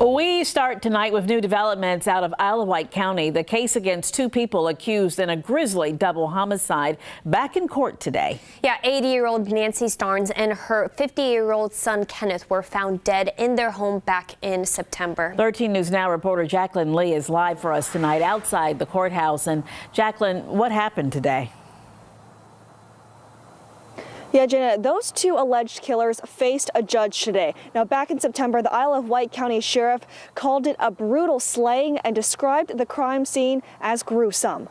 We start tonight with new developments out of Isle of Wight County. The case against two people accused in a grisly double homicide back in court today. Yeah, 80-year-old Nancy Starnes and her 50-year-old son Kenneth were found dead in their home back in September. 13 News Now reporter Jacqueline Lee is live for us tonight outside the courthouse. And Jacqueline, what happened today? Yeah, Jenna, those two alleged killers faced a judge today. Now, back in September, the Isle of Wight County Sheriff called it a brutal slaying and described the crime scene as gruesome.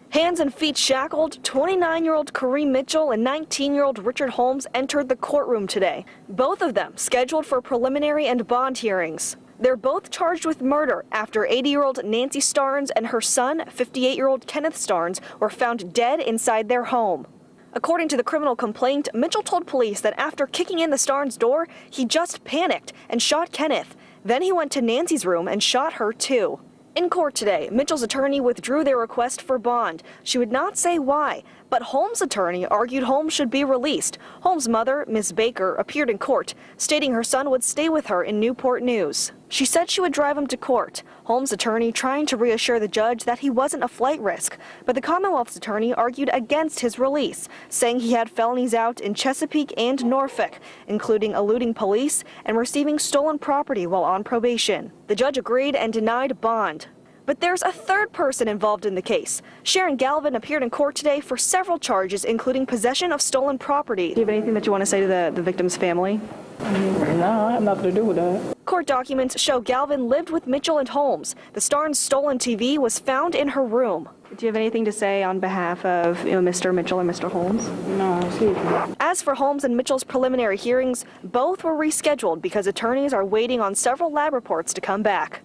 Hands and feet shackled, 29-year-old Kareem Mitchell and 19-year-old Richard Holmes entered the courtroom today. Both of them scheduled for preliminary and bond hearings. They're both charged with murder after 80-year-old Nancy Starnes and her son, 58-year-old Kenneth Starnes, were found dead inside their home. According to the criminal complaint, Mitchell told police that after kicking in the Starnes' door, he just panicked and shot Kenneth. Then he went to Nancy's room and shot her too. In court today, Mitchell's attorney withdrew their request for bond. She would not say why, but Holmes' attorney argued Holmes should be released. Holmes' mother, Ms. Baker, appeared in court, stating her son would stay with her in Newport News. She said she would drive him to court. Holmes' attorney trying to reassure the judge that he wasn't a flight risk, but the Commonwealth's attorney argued against his release, saying he had felonies out in Chesapeake and Norfolk, including eluding police and receiving stolen property while on probation. The judge agreed and denied bond. But there's a third person involved in the case. Sharon Galvin appeared in court today for several charges, including possession of stolen property. Do you have anything that you want to say to the victim's family? No, I have nothing to do with that. Court documents show Galvin lived with Mitchell and Holmes. The Starnes' stolen TV was found in her room. Do you have anything to say on behalf of Mr. Mitchell or Mr. Holmes? No, excuse me. As for Holmes and Mitchell's preliminary hearings, both were rescheduled because attorneys are waiting on several lab reports to come back.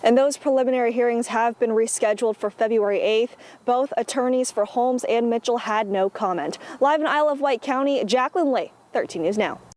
And those preliminary hearings have been rescheduled for February 8th. Both attorneys for Holmes and Mitchell had no comment. Live in Isle of Wight County, Jacqueline Lee, 13 News Now.